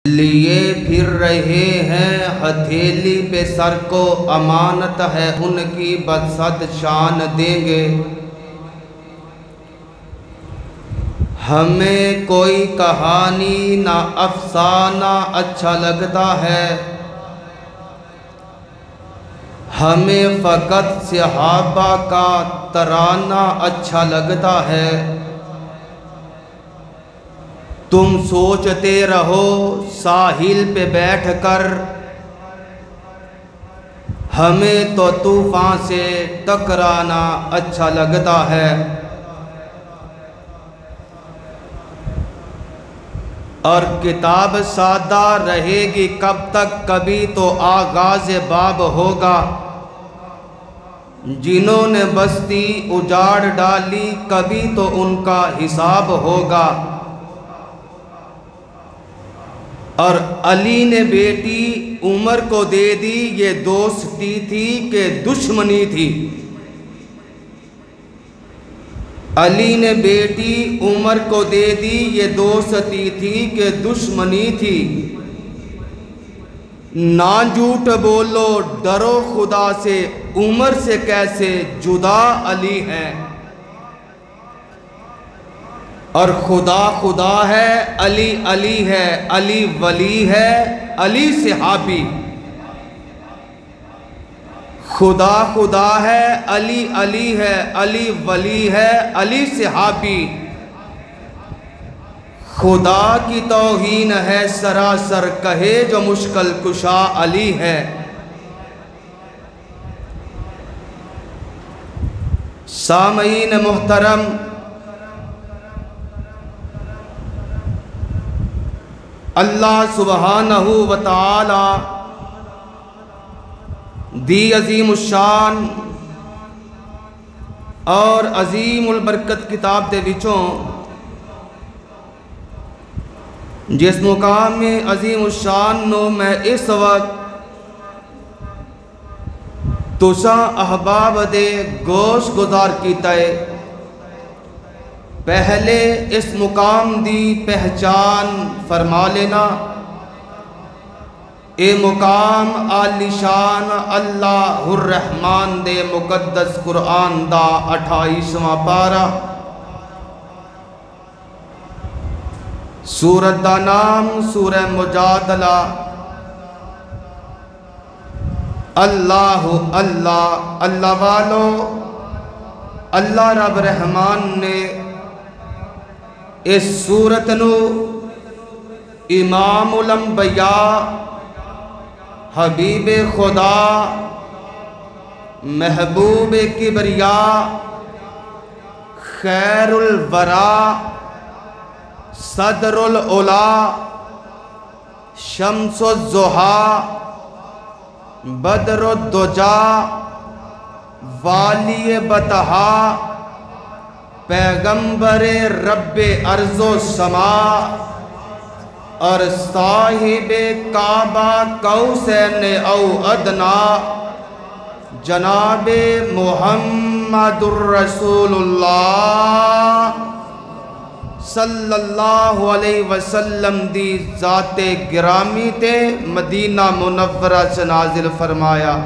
لیے پھر رہے ہیں ہتھیلی پہ سر کو، امانت ہے ان کی بصد شان دیں گے۔ ہمیں کوئی کہانی نہ افسانہ اچھا لگتا ہے، ہمیں فقط صحابہ کا ترانہ اچھا لگتا ہے۔ تم سوچتے رہو ساحل پہ بیٹھ کر، ہمیں تو طوفان سے ٹکرانا اچھا لگتا ہے۔ اور کتاب سادہ رہے گی کب تک، کبھی تو آغاز باب ہوگا۔ جنہوں نے بستی اجاڑ ڈالی، کبھی تو ان کا حساب ہوگا۔ اور علی نے بیٹی عمر کو دے دی، یہ دوستی تھی کہ دشمنی تھی؟ علی نے بیٹی عمر کو دے دی، یہ دوستی تھی کہ دشمنی تھی؟ نہ جھوٹ بولو ڈرو خدا سے، عمر سے کیسے جدا علی ہے۔ اور خدا خدا ہے، علی علی ہے، علی ولی ہے، علی صحابی۔ خدا خدا ہے، علی علی ہے، علی ولی ہے، علی صحابی۔ خدا کی توہین ہے سراسر، کہے جو مشکل کشا علی ہے۔ سامعین محترم، اللہ سبحانہ و تعالی دی عظیم الشان اور عظیم البرکت کتاب دے وچوں جس مقام میں عظیم الشان نو میں اس وقت تساں احباب دے گوش گزار کیتا ہے، پہلے اس مقام دی پہچان فرما لینا۔ اے مقام عالی شان اللہ الرحمن دے مقدس قرآن دا 28واں پارہ، سورت دا نام سورہ مجادلہ۔ اللہ اللہ اللہ والو، اللہ رب رحمان نے اس سورت نو امام الانبیاء، حبیب خدا، محبوب کبریاء، خیر الورا، صدر العلا، شمس الضحیٰ، بدر الدجا، والی بطحا، پیغمبر رب ارض و سما، اور صاحب کعبہ قوسین او ادنا، جناب محمد الرسول اللہ صلی اللہ علیہ وسلم دی ذات گرامی تے مدینہ منورہ سے نازل فرمایا۔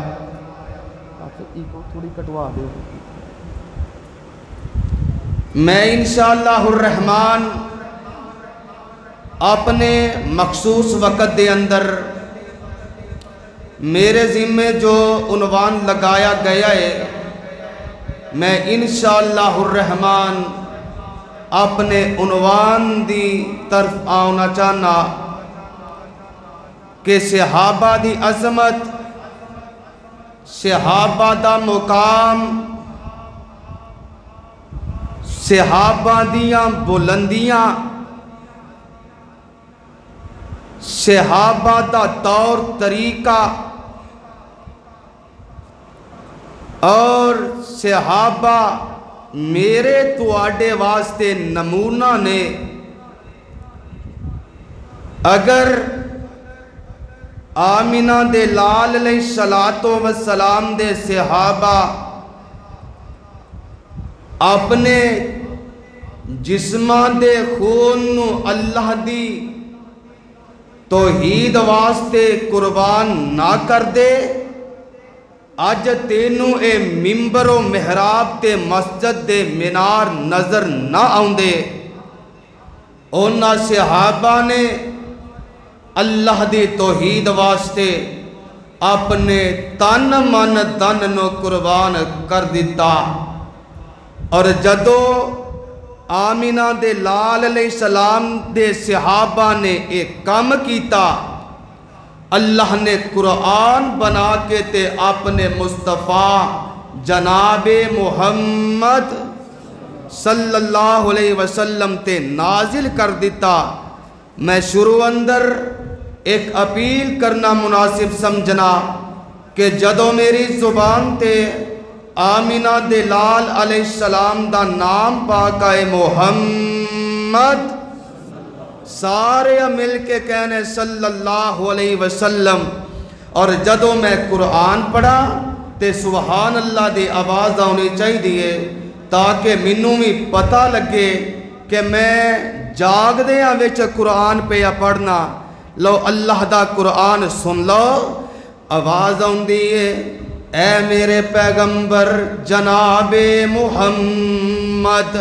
تھوڑی کٹوا دے۔ میں انشاءاللہ الرحمن اپنے مخصوص وقت دے اندر میرے ذمے جو عنوان لگایا گیا ہے، میں انشاءاللہ الرحمن اپنے عنوان دی طرف آنا چاہنا کہ صحابہ دی عظمت، صحابہ دا مقام، صحابہ دیاں بلندیاں، صحابہ دا طور طریقہ اور صحابہ میرے تواڈے واسطے نمونہ نے۔ اگر آمینہ دے لال علیہ السلام دے صحابہ اپنے جسماں دے خون نو اللہ دی توحید واسطے قربان نہ کر دے اج تینوں اے ممبر و محراب تے مسجد دے مینار نظر نہ آؤندے اونا صحابہ نے اللہ دی توحید واسطے اپنے تن من دن نو قربان کر دیتا اور جدو آمینہ دے لال علیہ السلام دے صحابہ نے ایک کام کیتا اللہ نے قرآن بنا کے تے اپنے مصطفیٰ جناب محمد صلی اللہ علیہ وسلم تے نازل کر دیتا۔ میں شروع اندر ایک اپیل کرنا مناسب سمجھنا کہ جدو میری زبان تے آمینہ دے لال علیہ السلام دا نام پاکا محمد سارے مل کے کہنے صلی اللہ علیہ وسلم اور جدو میں قرآن پڑھا تے سبحان اللہ دی آواز آنی چاہی دیئے تاکہ منوں بھی پتہ لگے کہ میں جاگ دیاں ویچ قرآن پہ یا پڑھنا لو اللہ دا قرآن سن لو آواز آن دیئے اے میرے پیغمبر جناب محمد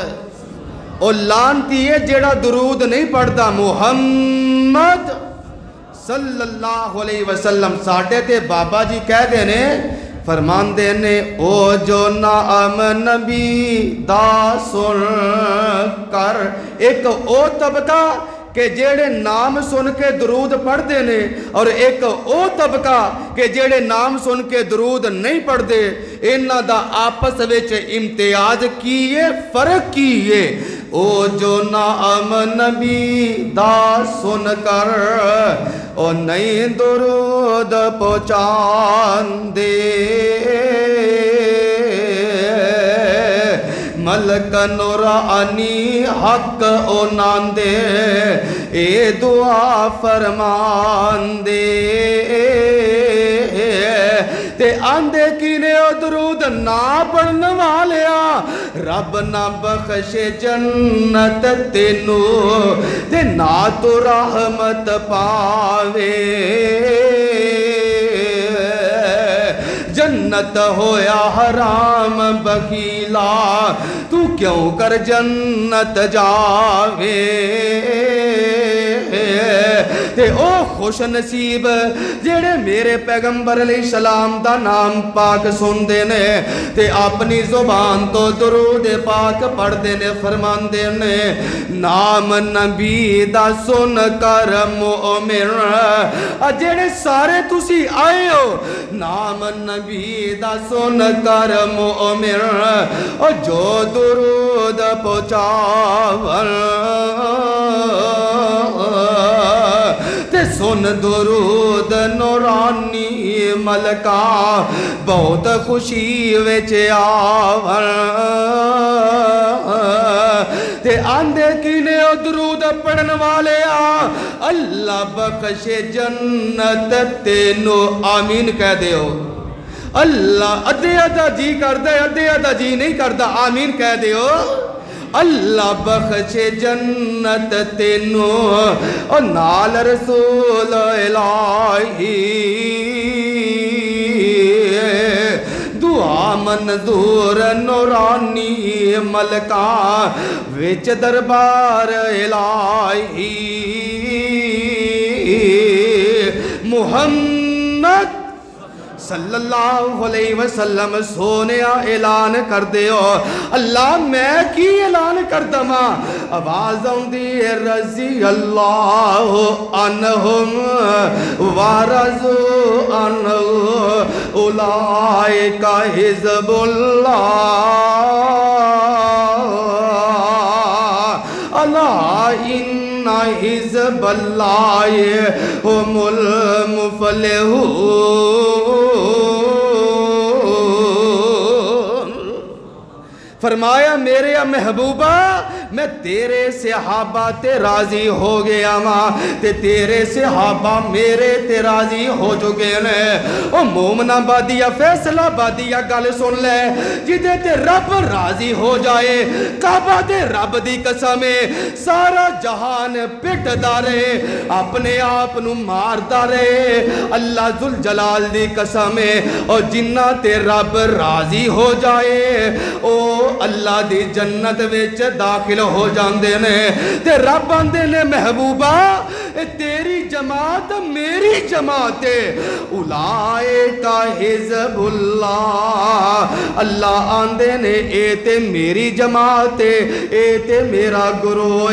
اور لانتی ہے جیڑا درود نہیں پڑھتا محمد صلی اللہ علیہ وسلم ساڑھے تے بابا جی کہہ دینے فرمان دینے او جو نام نبی دا سن کر ایک او طبقہ کہ جیڑے نام سن کے درود پڑھ دینے اور ایک او طبقہ کہ جیڑے نام سن کے درود نہیں پڑھ دے انہاں دا آپس وچ امتیاز کیے فرق کیے او جو نام نبی دا سن کر او نہیں درود پہنچان دے ملک نورانی حق او ناندے اے دعا فرمان دے تے آندے کینے او درود نا پڑھن والیا رب نہ بخشے جنت تینو تے نا تو رحمت پاوے جنت ہویا حرام بخیلا تو کیوں کر جنت جاوے تے او خوش نصیب جیڑے میرے پیغمبر علیہ السلام دا نام پاک سن دینے تے اپنی زبان تو درود پاک پڑھ دینے فرمان دینے نام نبی دا سن کر مؤمن جیڑے سارے تسی آئے ہو نام نبی دا سن کر مؤمن جو درود پہنچاون تے سن درود نورانی ملکا بہت خوشی وچ آون تے آندے کینے او درود پڑھن والے اللہ بخشے جنت تینو آمین کہہ دیو اللہ ادھے ادھا جی کردہ ادھے ادھا جی نہیں کردہ آمین کہہ دیو اللہ بخشے جنت تینو اور نال رسول الہی دعا منظور نورانی ملکا وچ دربار الہی محمد صلی اللہ علیہ وسلم سونے اعلان کر دیو اللہ میں کی اعلان کر دما آواز آندی رضی اللہ عنہم ورضوا عنہ اولئک حزب اللہ الا ان حزب اللہ هم المفلحون فرمایا میرے محبوبہ میں تیرے صحابہ تے راضی ہو گیا ماں تے تیرے صحابہ میرے تے راضی ہو چکے نے او مومن آبادی فیصلہ آبادی گل سن لے جدے تے رب راضی ہو جائے کعبہ دے رب دی قسم سارا جہان پٹ دارے اپنے آپ نو مار دارے اللہ ذوالجلال دی قسم اور جنہ تے رب راضی ہو جائے او اللہ دی جنت وچ داخل ہو جاندے نے تے رب آندے نے محبوبہ تیری جماعت میری جماعت اولائک حزب اللہ اللہ آندے نے اے تے میری جماعت اے تے میرا گروہ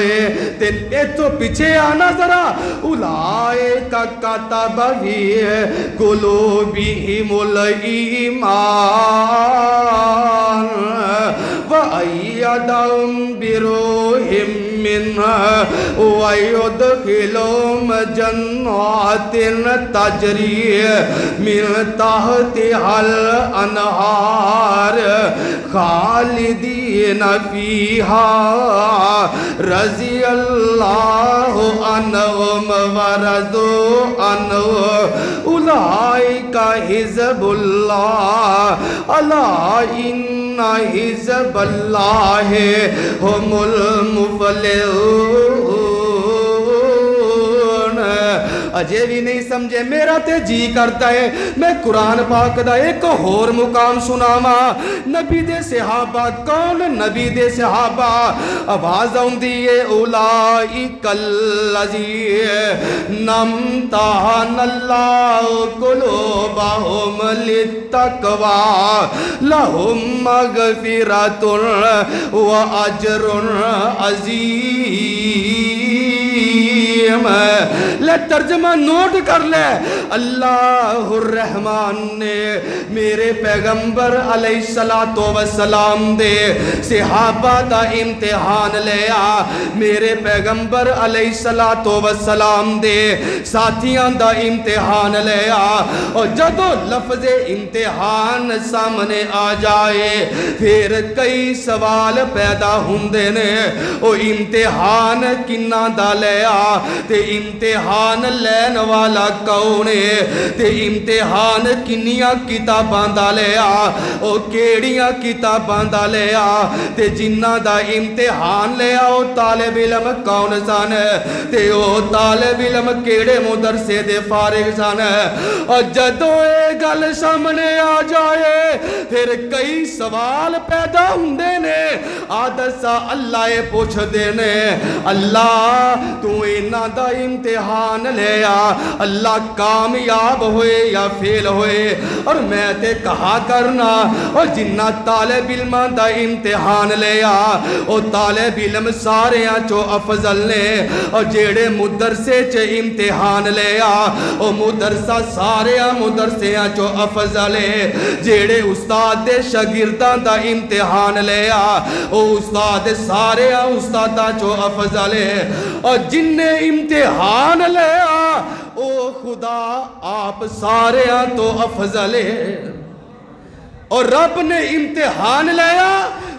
تے اے تو پیچھے آنا ذرا اولائک کتب فی قلوبہم الایمان وَأَيَّدَهُمْ بِرُوحٍ مِّنْهُ وَيُدْخِلُهُمْ جَنَّاتٍ تَجْرِي مِن تَحْتِهَا الْأَنْهَارُ خَالِدِينَ فِيهَا رَضِيَ اللَّهُ عَنْهُمْ وَرَضُوا عَنْهُ أُولَئِكَ حِزْبُ اللَّهِ أَلَا إِنَّ حِزْبَ اللَّهِ هُمُ المفلحون اجے بھی نہیں سمجھے میرا تے جی کرتا ہے میں قرآن پاک دا ایک اور مقام سناواں نبی دے صحابہ کون نبی دے صحابہ آواز آندی ہے اولائک الذین امتحن اللہ قلوبہم للتقوی لہم مغفرۃ واجر عظیم لے ترجمہ نوٹ کر لے اللہ الرحمن نے میرے پیغمبر علیہ السلام دے صحابہ دا امتحان لیا میرے پیغمبر علیہ السلام دے ساتھیاں دا امتحان لیا اور جدو لفظ امتحان سامنے آ جائے پھر کئی سوال پیدا ہوندے نے او امتحان کنہ دا لیا تے امتحان لین والا کونے تے امتحان کنیاں کتاباں دا لیا او کیڑیاں کتاباں دا لیا تے جنہ دا امتحان لیا او طالب علم کون سن تے او طالب علم کیڑے مدرسے دے فارغ سن اور جدو اے گل سامنے آ جائے پھر کئی سوال پیدا ہوندے نے عادت سا اللہ پوچھ دینے اللہ تو اینا دا امتحان لیا اللہ کامیاب ہوئے یا فیل ہوئے اور میں تے کہا کرنا اور جنہ طالب علم دا امتحان لیا اور طالب علم سارے چو افضل نے اور جیڑے مدرسے چے امتحان لیا اور مدرسہ سارے مدرسے چو افضل ہے جیڑے استاد دے شاگرداں دا امتحان لیا اور استاد سارے استاداں چو افضل ہے اور جن نے امتحان لیا او خدا آپ سارے تو افضل ہے اور رب نے امتحان لیا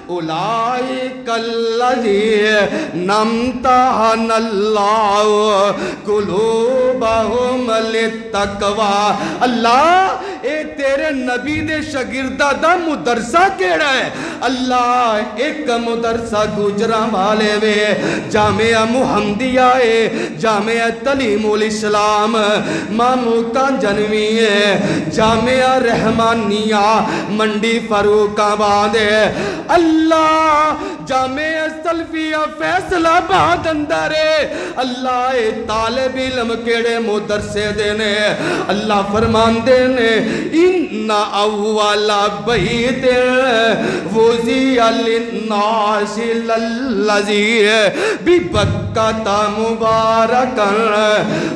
اولائک الذین امتحن اللہ قلوبہم للتقوی اللہ اے تیرے نبی دے شاگردہ دا مدرسہ کیڑا ہے اللہ ایک مدرسہ گجرا والے وے جامعہ محمدیہ ہے جامعہ تعلیم الاسلام مامو کانجنوی ہے جامعہ رحمانیہ منڈی فاروق آباد ہے اللہ جامعہ سلفیہ فیصلہ آباد اندر ہے اللہ طالب علم کیڑے مدرسے دینے اللہ فرمان دینے ان اول بیت وضع للناس للذی ببکۃ مبارکا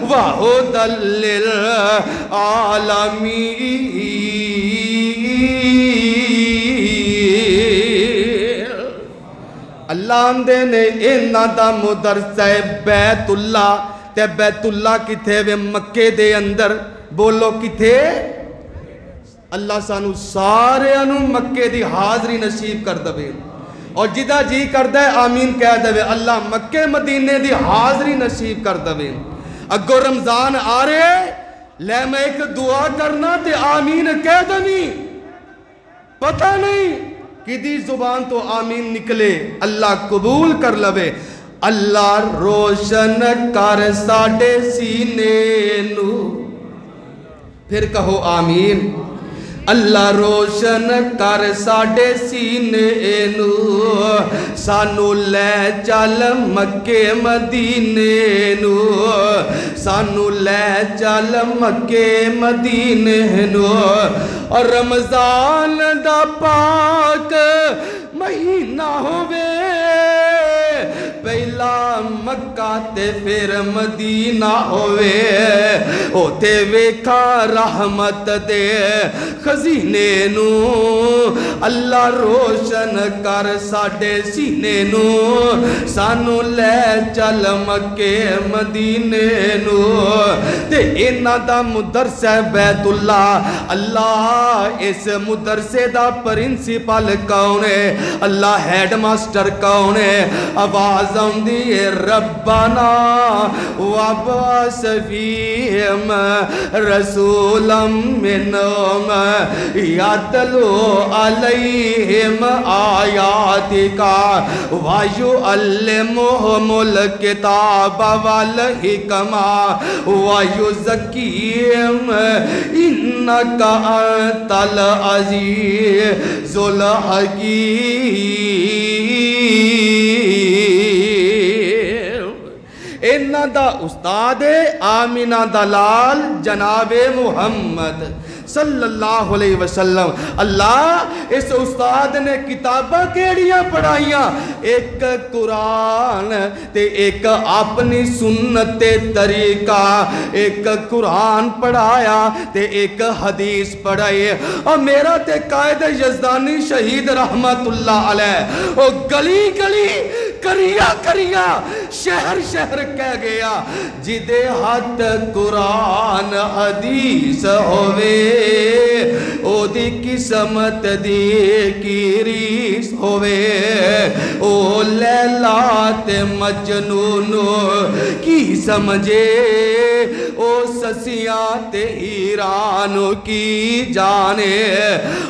وہدی للعالمین اللہ اندے نے اینا دا مدرسہ بیت اللہ تے بیت اللہ کتھے وے مکے دے اندر بولو کتھے اللہ سانو سارے انو مکے دی حاضری نصیب کر دے اور جدہ جی کردہ ہے آمین کہہ دوے اللہ مکہ مدینے دی حاضری نصیب کر دوے اگو رمضان آ رہے لے میں ایک دعا کرنا تے آمین کہہ دنی پتہ نہیں کدی زبان تو آمین نکلے اللہ قبول کر لوے اللہ روشن کر ساڑے سینے نو پھر کہو آمین اللہ روشن کر ساڑے سینے نو سانو لے چل مکے مدینے نو سانو لے چل مکے مدینے نو اور رمضان دا پاک مہینہ ہوئے پہلا مکہ تے پھر مدینہ ہوئے ہوتے ویکھا رحمت دے خزینے نو اللہ روشن کر ساڑے سینے نو سانو لے چل مکے مدینے نو تے اینا دا مدرسہ بیت اللہ اللہ اس مدرسے دا پرنسپل کون ہے اللہ ہیڈ ماسٹر کون ہے آواز آندی ربنا وابعث فیہم رسولا منہم یتلو علیہم آیاتک ویعلمہم الکتاب والحکمہ ویزکیہم انک انت العزیز الحکیم انہ دا استاد آمینہ دلال جناب محمد صلی اللہ علیہ وسلم اللہ اس استاد نے کتابہ کیڑیاں پڑھائیاں ایک قرآن تے ایک اپنی سنت طریقہ ایک قرآن پڑھایا تے ایک حدیث پڑھائے اور میرا تے قائد یزدانی شہید رحمت اللہ علیہ وہ گلی گلی کریا کریا شہر شہر کہہ گیا جدے حد قرآن حدیث ہوئے او دی قسمت دی کی ریس ہوئے او لیلا تے مجنون کی سمجھے او سسیاں تے ہیران کی جانے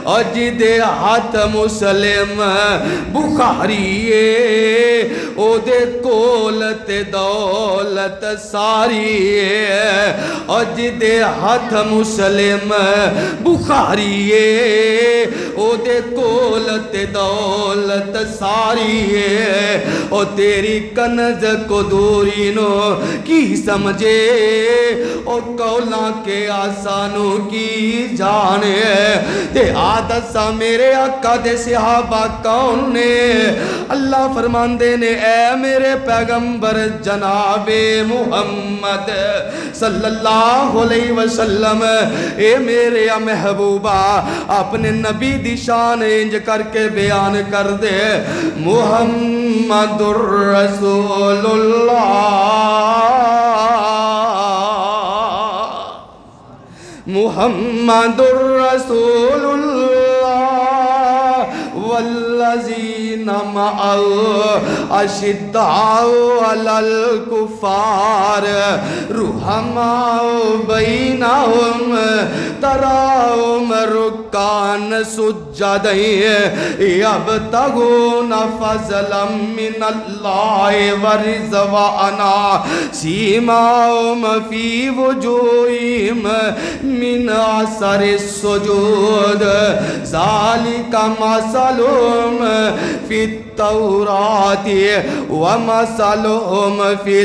اور جدے ہاتھ مسلم بخاریے او دے کولت دولت ساری اور جدے ہاتھ مسلم بخاریے او دے کولت دولت ساری او تیری کنز کو دورینو کی سمجھے او کولا کے آسانوں کی جانے دے عادت سا میرے آقا دے صحابہ کون نے اللہ فرمان دینے اے میرے پیغمبر جناب محمد صلی اللہ علیہ وسلم اے میرے محبوبہ اپنے نبی دی شان انج کر کے بیان کر دے محمد الرسول اللہ محمد الرسول اللہ والذین معه اشداء علی الکفار رحماء بینہم تراہم رکان سجدہ یبتغون فضلا من اللہ ورضوانا سیماہم فی وجوہہم من اثر السجود ذالک مثلہم فی التوراۃ ومثلہم فی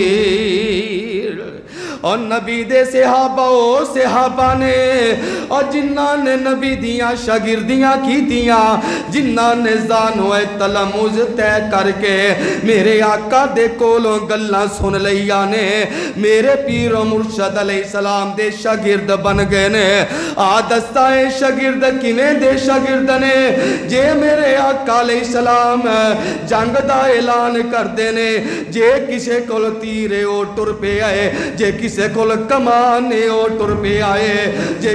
الانجیل اور نبی دے صحابہ او صحابہ نے اور جنہاں نے نبی دیاں شاگردیاں کی دیاں جنہاں نے زانوے تلموز تے کر کے میرے آقا دے کولوں گلہ سن لیا نے میرے پیر و مرشد علیہ السلام دے شاگرد بن گئے نے آدستائے شاگرد کیویں دے شاگرد نے جے میرے آقا علیہ السلام جنگ دا اعلان کر دینے جے کسے کول تیرے او ٹر پہ آئے جے کسے کول کمانے او ٹر پہ آئے جے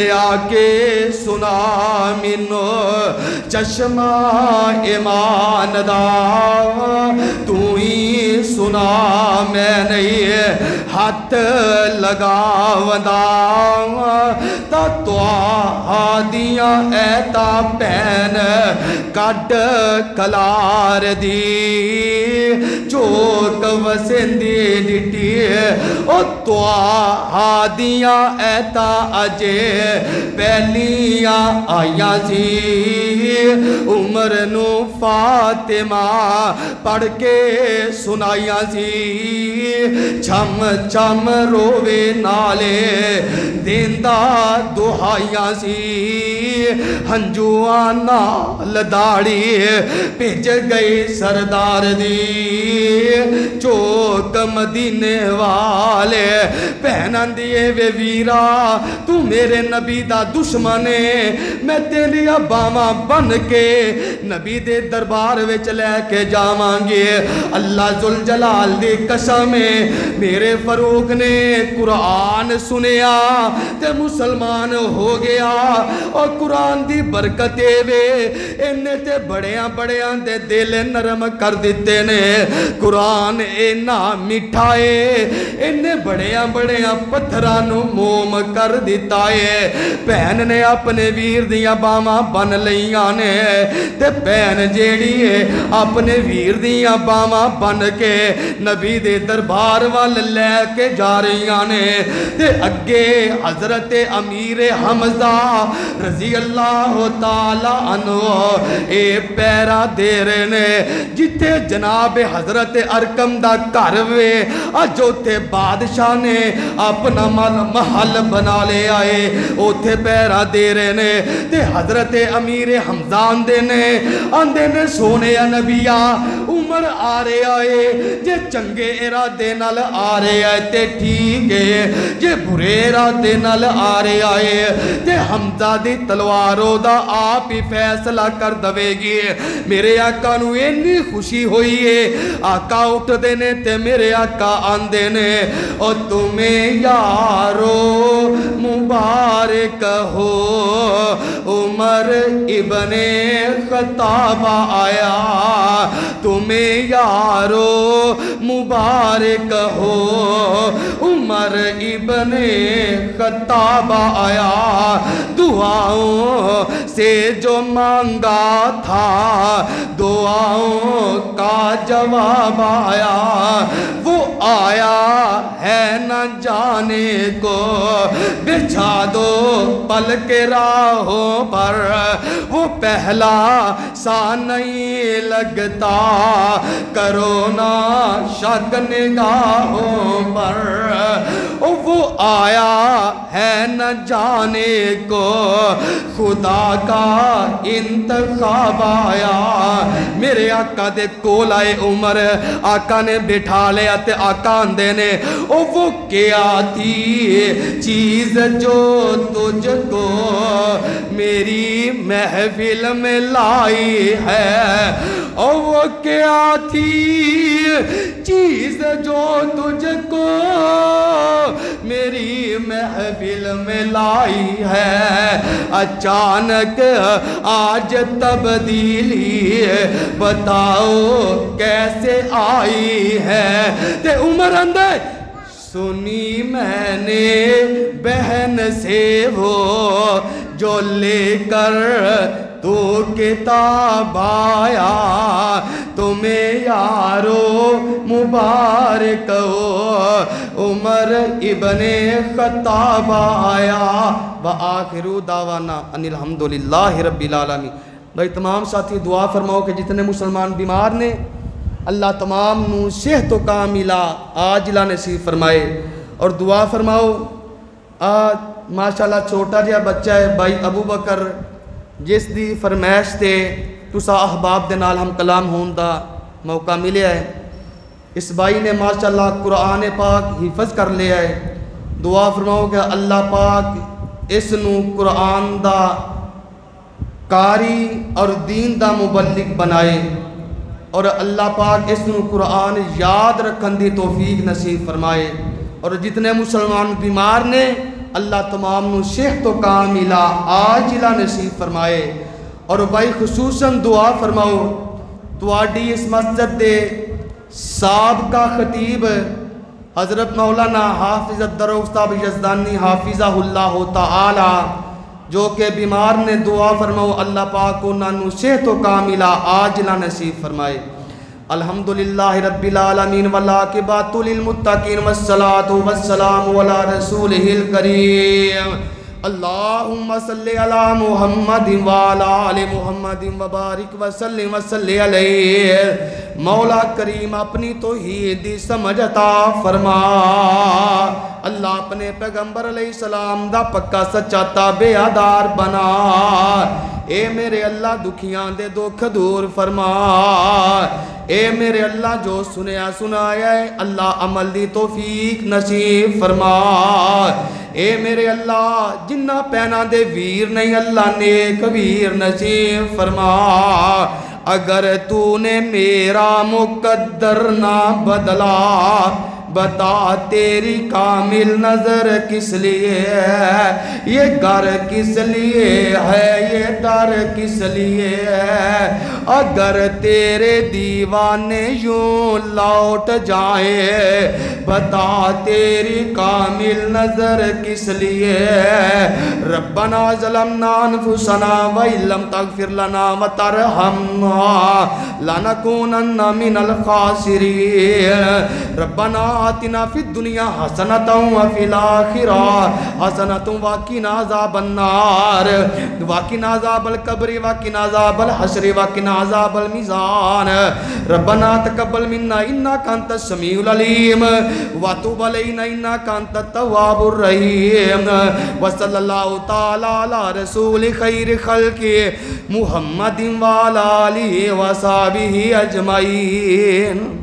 لیا کے سنا مینو چشمہ ایمان دا تو ہی سنا میں نہیں ہاتھ لگاوندا تا دیاں ایتا پین کڈ کلار دی چوک وسندی ڈٹی او دیاں ایتا اجے پہلیاں آیاں سی عمر نو فاطمہ پڑھ کے سنائیاں سی چھم چھم روے نالے دیندہ دہائیاں سی ہنجواں نال داڑی بھیج گئی سردار دی چوک مدینے والے پہنن دیے وے ویرا تو میرے نبی دا دشمنے میں تیری باواں بن کے نبی دے دربار وچ لے کے جاواں گے اللہ ذوالجلال دی قسم میرے فاروق نے قرآن سنیا تے مسلمان ہو گیا اور قرآن دی برکت وے انہیں تے بڑیاں بڑیاں دے دل نرم کر دیتے نے قرآن اینا مٹھائے انہیں بڑیاں بڑیاں پتھرانو موم کر دیتا ہے پہن نے اپنے ویر دیاں باواں بن لیاں نے تے پہن جیڑی ہے اپنے ویر دیاں باواں بن کے نبی دے دربار وال لے کے جا رہیاں نے تے اگے حضرت امیر حمزہ رضی اللہ تعالی عنہ اے پیرا دے رہے نے جتے جناب حضرت ارکم دا کروے اجو تے بادشاہ نے اپنا محل بنا لے آئے اوتھے پیرا دے رہے نے تے حضرت امیر حمزہ آندے نے سونے نبیہ عمر آ رہے آئے جے چنگے ارادے نال آ رہے آئے تے ٹھیک ہے جے برے ارادے نال آ رہے آئے تے حمزہ دی تلواروں دا آپ ہی فیصلہ کر دوے گی میرے آقا نو اینی خوشی ہوئی ہے آقا اٹھ دینے تے میرے آقا آندے نے اور تمہیں یارو مبارک ہو عمر ابن خطاب آیا تمہیں یارو مبارک ہو عمر ابن خطاب آیا دعاؤں سے جو مانگا تھا دعاؤں کا جواب آیا وہ آیا ہے نہ جانے کو بچھا دو پل کے راہوں پر وہ پہلا سا نہیں لگتا کرو نہ شک نگاہوں پر وہ آیا ہے نہ جانے کو خدا کا انتخاب آیا میرے آقا دے کول آئے عمر آقا نے بٹھا لیا تے آقا اندے نے وہ کیا تھی چیز جو تجھ کو میری محفل میں لائی ہے وہ کیا تھی چیز جو تجھ کو میری محفل میں لائی ہے اچانک آج تبدیلی بتاؤ کیسے آئی ہے تے عمر اندے سنی میں نے بہن سے وہ جو لے کر تو کتاب آیا تمہیں یارو مبارک ہو عمر ابن خطاب آیا وآخر دعوانا ان الحمدللہ رب العالمین بھائی تمام ساتھی دعا فرماؤ کہ جتنے مسلمان بیمار نے اللہ تمام نو صحت و کاملہ عاجلہ نصیب فرمائے اور دعا فرماؤ ماشاءاللہ چھوٹا جہا بچہ ہے بھائی ابو بکر جس دی فرمائش تے تسا احباب دے نال ہم کلام ہون دا موقع ملیا ہے اس بھائی نے ماشاءاللہ قرآن پاک حفظ کر لیا ہے دعا فرماؤ کہ اللہ پاک اس نو قرآن دا قاری اور دین دا مبلغ بنائے اور اللہ پاک اس نو قرآن یاد رکھن دی توفیق نصیب فرمائے اور جتنے مسلمان بیمار نے اللہ تمام نو صحت و کاملہ عاجلہ نصیب فرمائے۔ اور بھائی خصوصاً دعا فرماؤ تواڈی اس مسجد دے سابقہ خطیب حضرت مولانا حافظ الدروستاب یزدانی حافظہ اللہ تعالی جو کہ بیمار نے، دعا فرماؤ اللہ پاک انہاں نو صحت و کاملہ عاجلہ نصیب فرمائے۔ الحمدللہ رب العالمین والعاقبۃ للمتقین والصلاۃ والسلام علی رسولہ الکریم۔ اللہم صلی علی محمد وعلی آل محمد وبارک وسلم وصلی علیہ۔ مولا کریم اپنی توحید دی سمجھ عطا فرما۔ اللہ اپنے پیغمبر علیہ السلام دا پکا سچا تابعدار بنا۔ اے میرے اللہ دکھیاں دے دکھ دور فرما۔ اے میرے اللہ جو سنیا سنایا ہے اللہ عمل دی توفیق نصیب فرما۔ اے میرے اللہ جنہ پینا دے ویر نہیں اللہ نیک ویر نصیب فرما۔ اگر تو نے میرا مقدر نہ بدلا بتا تیری کامل نظر کس لیے ہے، یہ گھر کس لیے ہے، یہ در کس لیے ہے۔ اگر تیرے دیوانے یوں لوٹ جائیں بتا تیری کامل نظر کس لیے ہے۔ ربنا ظلمنا انفسنا وَإِن لَّمْ تَغْفِرْ لَنَا وَتَرْحَمْنَا لَنَكُونَنَّ مِنَ الْخَاسِرِينَ۔ ربنا آتنا فی الدنیا حسنۃ وفی الآخرہ حسنۃ وقنا عذاب النار وقنا عذاب القبر وقنا عذاب الحشر وقنا عذاب المیزان۔ ربنا تقبل منا انک انت السمیع العلیم وتب علینا انک انت التواب الرحیم۔ وصلی اللہ تعالی علی رسول خیر خلق محمد وعلی آلہ وصحبہ اجمعین۔